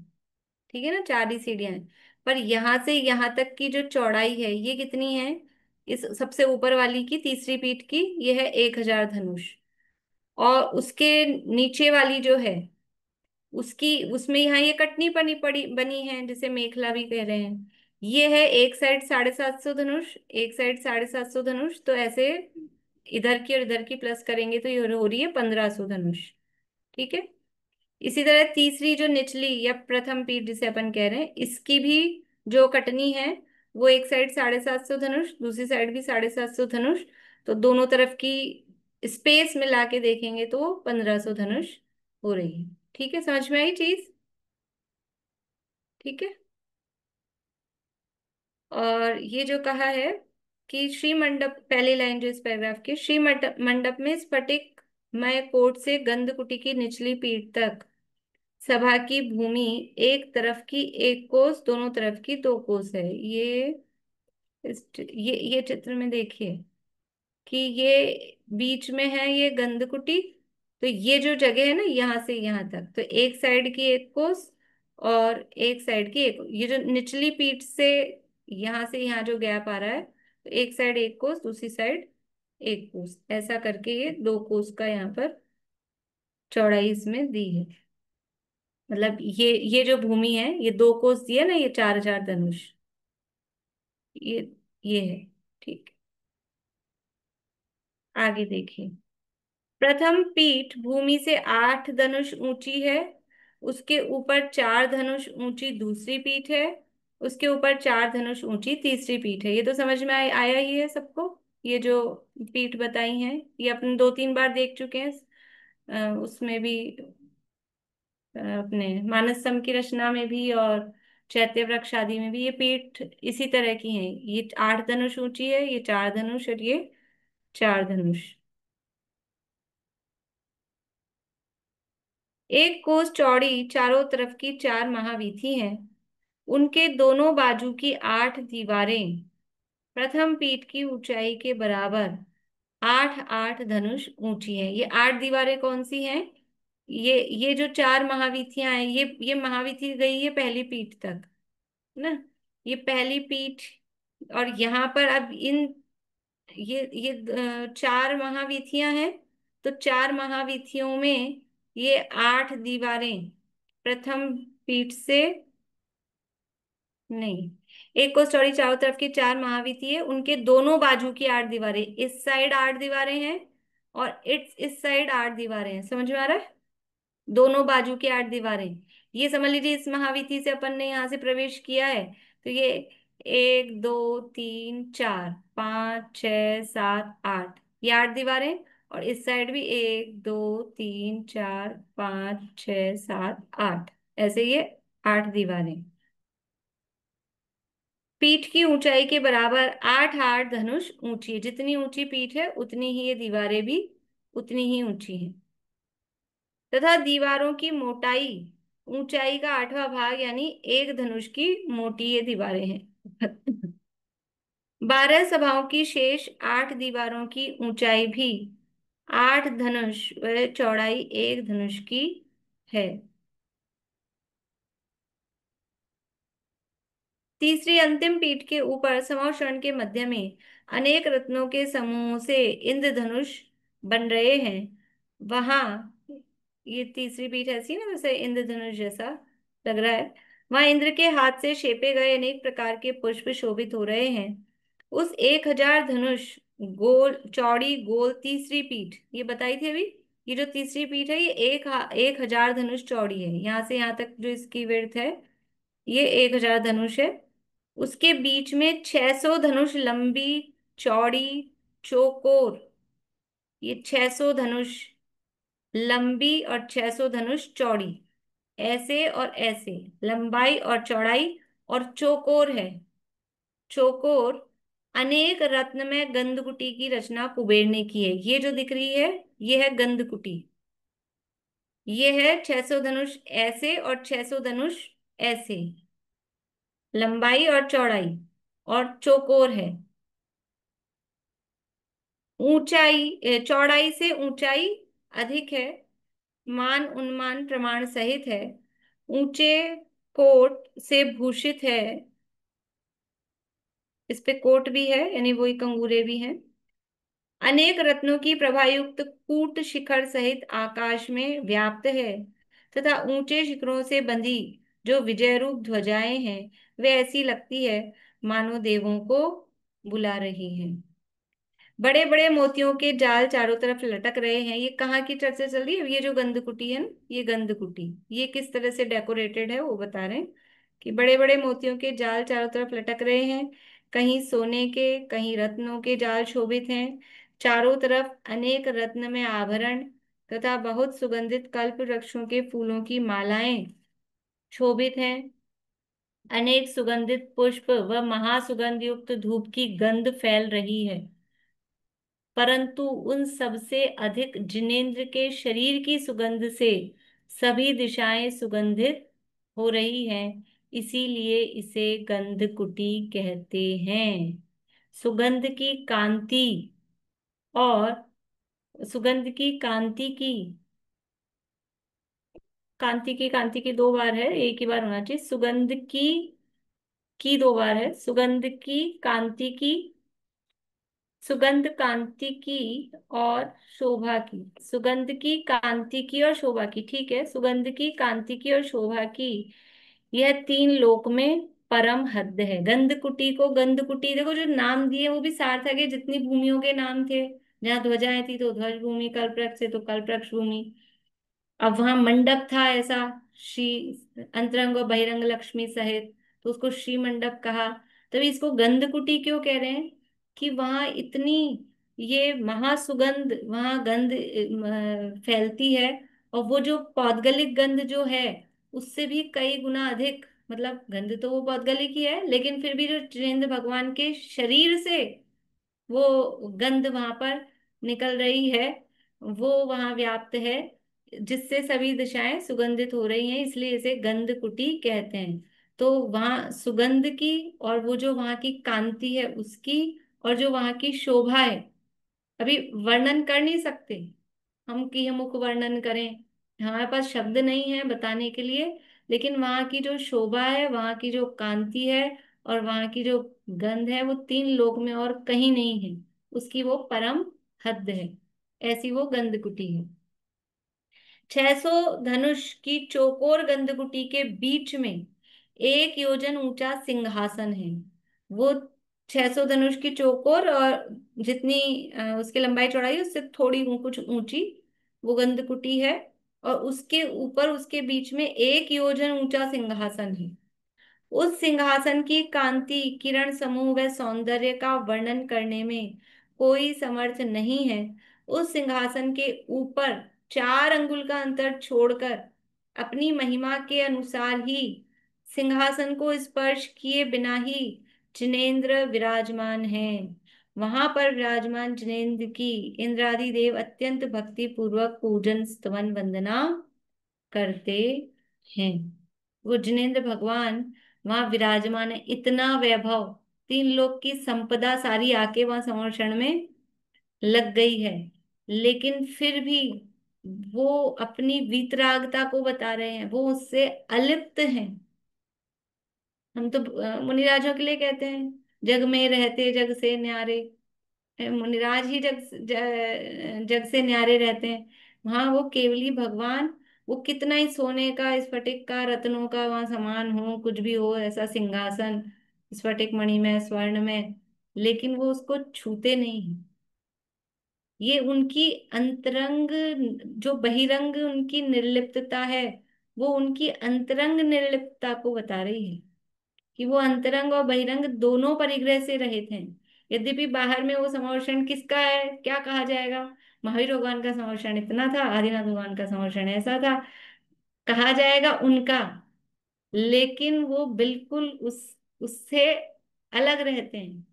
ठीक है ना, 4 ही सीढ़ियां हैं। पर यहां से यहां तक की जो चौड़ाई है ये कितनी है? इस सबसे ऊपर वाली की तीसरी पीठ की ये है 1000 धनुष। और उसके नीचे वाली जो है उसकी, उसमें यहाँ ये कटनी बनी पड़ी बनी है जिसे मेखला भी कह रहे हैं। ये है एक साइड 750 धनुष, एक साइड 750 धनुष, तो ऐसे इधर की और इधर की प्लस करेंगे तो ये हो रही है 1500 धनुष। ठीक है। इसी तरह तीसरी जो निचली या प्रथम पीठ जिसे अपन कह रहे हैं, इसकी भी जो कटनी है वो एक साइड 750 धनुष, दूसरी साइड भी 750 धनुष, तो दोनों तरफ की स्पेस मिला के देखेंगे तो 1500 धनुष हो रही है। ठीक है, समझ में आई चीज? ठीक है। और ये जो कहा है कि श्री मंडप, पहली लाइन जो इस पैराग्राफ की, श्री मंडप मंडप में स्फटिक मय कोट से गंधकुटी की निचली पीठ तक सभा की भूमि एक तरफ की 1 कोस, दोनों तरफ की 2 कोस है। ये चित्र में देखिए कि ये बीच में है ये गंधकुटी, तो ये जो जगह है ना यहाँ से यहाँ तक, तो एक साइड की 1 कोस और एक साइड की ये जो निचली पीठ से यहाँ जो गैप आ रहा है, तो एक साइड 1 कोस, दूसरी साइड 1 कोस, ऐसा करके ये 2 कोस का यहाँ पर चौड़ाई इसमें दी है। मतलब ये जो भूमि है, ये 2 कोस दिया ना, ये 4000 धनुष, ये ये है। ठीक। आगे देखिए, प्रथम पीठ भूमि से 8 धनुष ऊंची है, उसके ऊपर 4 धनुष ऊंची दूसरी पीठ है, उसके ऊपर 4 धनुष ऊंची तीसरी पीठ है। ये तो समझ में आया ही है सबको। ये जो पीठ बताई हैं ये अपन 2-3 बार देख चुके हैं। उसमें भी अपने मानस की रचना में भी और चैत्य वृक्ष आदि में भी ये पीठ इसी तरह की हैं। ये 8 धनुष ऊंची है, ये 4 धनुष और ये 4 धनुष। 1 कोस चौड़ी चारों तरफ की 4 महावीथी हैं, उनके दोनों बाजू की 8 दीवारें प्रथम पीठ की ऊंचाई के बराबर 8-8 धनुष ऊंची है। ये 8 दीवारें कौन सी हैं? ये जो 4 महावीथियां हैं, ये महावीथी गई है पहली पीठ तक ना, ये पहली पीठ। और यहाँ पर अब ये 4 महावीथियां हैं, तो 4 महावीथियों में ये 8 दीवारें प्रथम पीठ से, नहीं, 1 कोस चौड़ी चारों तरफ की 4 महावीथी है, उनके दोनों बाजू की 8 दीवारें, इस साइड 8 दीवारें हैं और इस साइड 8 दीवारें हैं। समझ में आ रहा है? दोनों बाजू की 8 दीवारें। ये समझ लीजिए इस महावीथी से अपन ने यहाँ से प्रवेश किया है, तो ये 1 2 3 4 5 6 7 8, ये 8 दीवारें। और इस साइड भी 1 2 3 4 5 6 7 8, ऐसे ये 8 दीवारें पीठ की ऊंचाई के बराबर 8-8 धनुष ऊंची है। जितनी ऊंची पीठ है उतनी ही ये दीवारें भी उतनी ही ऊंची हैं। तथा दीवारों की मोटाई ऊंचाई का 8वां भाग, यानी एक धनुष की मोटी ये दीवारें हैं। 12 सभाओं की शेष 8 दीवारों की ऊंचाई भी 8 धनुष व चौड़ाई एक धनुष की है। तीसरी अंतिम पीठ के ऊपर समोषण के मध्य में अनेक रत्नों के समूहों से इंद्रधनुष बन रहे हैं। वहां, ये तीसरी पीठ ऐसी ना जैसे इंद्रधनुष जैसा लग रहा है, वहां इंद्र के हाथ से शेपे गए अनेक प्रकार के पुष्प शोभित हो रहे हैं। उस 1000 धनुष गोल चौड़ी गोल तीसरी पीठ, ये बताई थी अभी, ये जो तीसरी पीठ है ये 1000 धनुष चौड़ी है। यहाँ से यहाँ तक जो इसकी विड्थ है ये 1000 धनुष है। उसके बीच में 600 धनुष लंबी चौड़ी चौकोर, ये 600 धनुष लंबी और 600 धनुष चौड़ी, ऐसे और ऐसे लंबाई और चौड़ाई, और चौकोर है। चौकोर अनेक रत्न में गंधकुटी की रचना कुबेर ने की है। ये जो दिख रही है ये है गंधकुटी। ये है 600 धनुष ऐसे और 600 धनुष ऐसे, लंबाई और चौड़ाई, और चौकोर है। चौड़ाई से ऊंचाई अधिक है, मान उन्मान प्रमाण सहित है, ऊंचे कोट से भूषित है, इस पे कोट भी है यानी वही कंगूरे भी हैं। अनेक रत्नों की प्रभायुक्त कूट शिखर सहित आकाश में व्याप्त है, तथा ऊंचे शिखरों से बंधी जो विजय रूप ध्वजाएं हैं वे ऐसी लगती है मानो देवों को बुला रही हैं। बड़े बड़े मोतियों के जाल चारों तरफ लटक रहे हैं। ये कहाँ की चर्चा चल रही है? ये जो गंधकुटी है ना, ये गंधकुटी, ये किस तरह से डेकोरेटेड है वो बता रहे हैं कि बड़े बड़े मोतियों के जाल चारों तरफ लटक रहे हैं। कहीं सोने के कहीं रत्नों के जाल शोभित हैं। चारों तरफ अनेक रत्न में आभरण तथा बहुत सुगंधित कल्प वृक्षों के फूलों की मालाएं शोभित हैं। अनेक सुगंधित पुष्प व महासुगंध युक्त धूप की गंध फैल रही है। परंतु उन सबसे अधिक जिनेंद्र के शरीर की सुगंध से सभी दिशाएं सुगंधित हो रही हैं, इसीलिए इसे गंधकुटी कहते हैं। सुगंध की कांति और सुगंध की कांति की 2 बार है, एक ही बार होना चाहिए। सुगंध की 2 बार है। सुगंध कांति की और शोभा की, सुगंध की कांति की और शोभा की, ठीक है। सुगंध की कांति की और शोभा की, यह 3 लोक में परम हद है। गंधकुटी को गंधकुटी, देखो जो नाम दिए वो भी सार्थक है। जितनी भूमियों के नाम थे, जहाँ ध्वजाएं थी तो ध्वज भूमि, कल्पवृक्ष से तो कल्पवृक्ष भूमि। अब वहां मंडप था ऐसा, श्री अंतरंग और बहिरंग लक्ष्मी सहित, तो उसको श्री मंडप कहा। तभी इसको गंधकुटी क्यों कह रहे हैं कि वहां इतनी ये महासुगंध, वहां गंध फैलती है। और वो जो पौद्गलिक गंध जो है उससे भी कई गुना अधिक, मतलब गंध तो वो पौद्गलिक ही है लेकिन फिर भी जो जिनेंद्र भगवान के शरीर से वो गंध वहां पर निकल रही है, वो वहां व्याप्त है, जिससे सभी दिशाएं सुगंधित हो रही हैं, इसलिए इसे गंध कुटी कहते हैं। तो वहां सुगंध की और वो जो वहां की कांति है उसकी और जो वहां की शोभा है, अभी वर्णन कर नहीं सकते हम कि हम मुख वर्णन करें, हमारे पास शब्द नहीं है बताने के लिए। लेकिन वहां की जो शोभा है, वहां की जो कांति है और वहां की जो गंध है वो 3 लोक में और कहीं नहीं है, उसकी वो परम हद है। ऐसी वो गंधकुटी है। 600 धनुष की चौकोर गंधकुटी के बीच में 1 योजन ऊंचा सिंहासन है। वो 600 धनुष की चौकोर और जितनी उसकी लंबाई चौड़ाई उससे थोड़ी कुछ ऊंची वो गंधकुटी है, और उसके ऊपर उसके बीच में 1 योजन ऊंचा सिंहासन है। उस सिंहासन की कांति, किरण समूह व सौंदर्य का वर्णन करने में कोई समर्थ नहीं है। उस सिंहासन के ऊपर 4 अंगुल का अंतर छोड़कर अपनी महिमा के अनुसार ही सिंहासन को स्पर्श किए बिना ही जिनेंद्र विराजमान हैं। वहां पर विराजमान जिनेन्द्र की इंद्रादि देव अत्यंत भक्ति पूर्वक पूजन स्तवन वंदना करते हैं। वो जिनेन्द्र भगवान वहां विराजमान है, इतना वैभव, तीन लोक की संपदा सारी आके वहां संरक्षण में लग गई है, लेकिन फिर भी वो अपनी वीतरागता को बता रहे हैं, वो उससे अलिप्त हैं। हम तो मुनिराजों के लिए कहते हैं, जग में रहते जग से न्यारे, मुनिराज ही जग से न्यारे रहते हैं। वहां वो केवली भगवान, वो कितना ही सोने का, स्फटिक का, रत्नों का वहां समान हो, कुछ भी हो ऐसा सिंहासन, स्फटिक मणि में, स्वर्ण में, लेकिन वो उसको छूते नहीं हैं। ये उनकी अंतरंग, जो बहिरंग उनकी निर्लिप्तता है, वो उनकी अंतरंग निर्लिप्तता को बता रही है, कि वो अंतरंग और बहिरंग दोनों परिग्रह से रहित हैं। यद्यपि बाहर में वो समर्षण किसका है, क्या कहा जाएगा, महावीर भगवान का समर्षण इतना था, आदिनाथ भगवान का समर्षण ऐसा था, कहा जाएगा उनका, लेकिन वो बिल्कुल उससे अलग रहते हैं।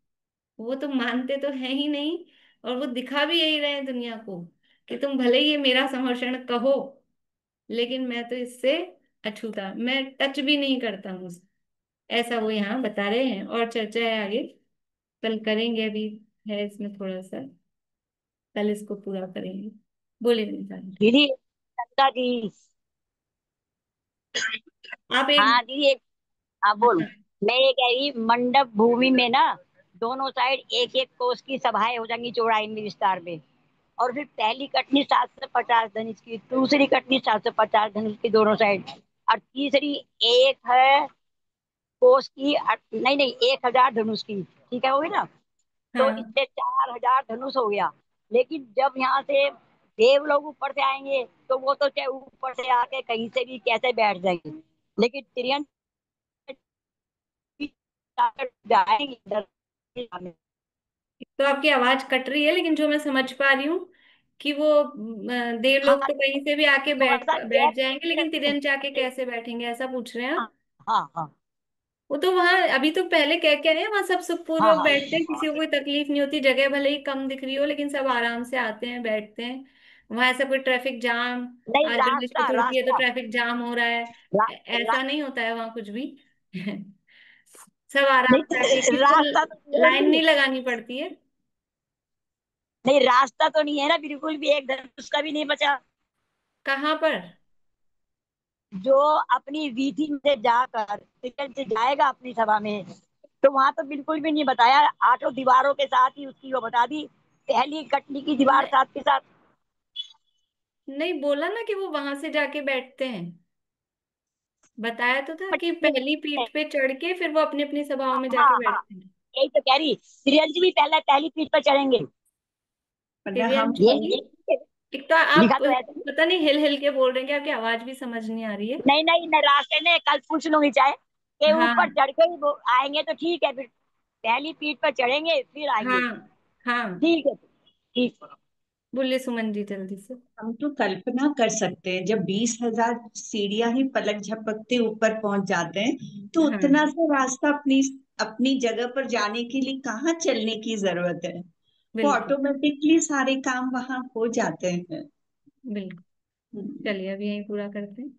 वो तो मानते तो है ही नहीं, और वो दिखा भी यही रहे हैं दुनिया को, कि तुम भले ही ये मेरा समर्षण कहो, लेकिन मैं तो इससे अछूता, मैं टच भी नहीं करता हूँ। ऐसा वो यहाँ बता रहे हैं, और चर्चा है आगे, कल करेंगे, अभी है इसमें थोड़ा सा, कल इसको पूरा करेंगे। बोले निशान, दीदी, गंगा जी। आप एक, हाँ दीदी, एक, हाँ बोल। हाँ मैं ये कह रही, मंडप भूमि में ना दोनों साइड एक एक कोस की सभाएं हो जाएंगी चौड़ाई में, विस्तार में। और फिर पहली कटनी 750 धनुष की, दूसरी कटनी 750 धनुष की दोनों साइड, और तीसरी एक है कोस की, नहीं नहीं, 1000 धनुष की, ठीक है, होगी ना। तो हाँ। इससे 4000 धनुष हो गया। लेकिन जब यहाँ से देव लोग ऊपर से आएंगे, तो वो तो चाहे ऊपर से आके कहीं से भी कैसे बैठ जाएंगे, लेकिन त्रियंत जाएंगे इधर। तो आपकी आवाज कट रही है, लेकिन जो मैं समझ पा रही हूँ कि वो देव लोग हाँ, तो कहीं से भी आके थोड़ा बैठ सा बैठ गैप। जाएंगे, लेकिन तिरंज जाके कैसे बैठेंगे, ऐसा पूछ रहे हैं हाँ आप। हाँ हाँ वो तो वहां अभी तो पहले कह के रहे हैं, वहां सब हाँ सुखपूर्वक हाँ। बैठते हैं, किसी को कोई तकलीफ नहीं होती, जगह भले ही कम दिख रही हो, लेकिन सब आराम से आते हैं, बैठते हैं। वहां ऐसा कोई ट्रैफिक जाम, नहीं, आज गणेश रास्ता चतुर्थी है तो रास्ता ट्रैफिक जाम हो रहा है, रा, रा, ऐसा नहीं होता है वहां कुछ भी। सब आराम से आके, नहीं, किसी को रास्ता तो नहीं है लाइन दीदी। नहीं लगानी पड़ती है। नहीं, रास्ता तो नहीं है ना, बिल्कुल भी एक धनुष का भी नहीं बचा। कहाँ पर? जो अपनी वीथी में जाकर टिकट से जाएगा अपनी सभा में, तो वहां तो बिल्कुल भी नहीं बताया, आठों दीवारों के साथ ही उसकी वो बता दी, पहली कटनी की दीवार नहीं, साथ के साथ। नहीं बोला ना कि वो वहां से जाके बैठते हैं, बताया तो था कि पहली पीठ पे चढ़ के फिर वो अपनी अपनी सभाओं में जाके हाँ हाँ, बैठते हैं। यही तो कह रही, त्रियंज भी पहले पहली पीठ पर चढ़ेंगे। मतलब हम तिरंज भी, ये एक तो आप लिखा तो है। पता नहीं हिल हिल के बोल रहे हैं कि आपकी आवाज भी समझ नहीं आ रही है। नहीं नहीं नहीं, रास्ते में कल पूछ लूंगी, चाहे के ऊपर हाँ चढ़ के ही वो आएंगे तो ठीक है, फिर पहली पीठ पर चढ़ेंगे फिर हाँ आएंगे। हाँ। ठीक है, ठीक। बोलिए सुमन जी जल्दी से। तो कल्पना कर सकते हैं, जब 20,000 सीढ़ियां ही पलक झपकते ऊपर पहुंच जाते हैं, तो हाँ उतना सा रास्ता अपनी अपनी जगह पर जाने के लिए कहाँ चलने की जरूरत है। वो बिल्कुल ऑटोमेटिकली सारे काम वहां हो जाते हैं। बिल्कुल। हम्म। चलिए अभी यहीं पूरा करते हैं।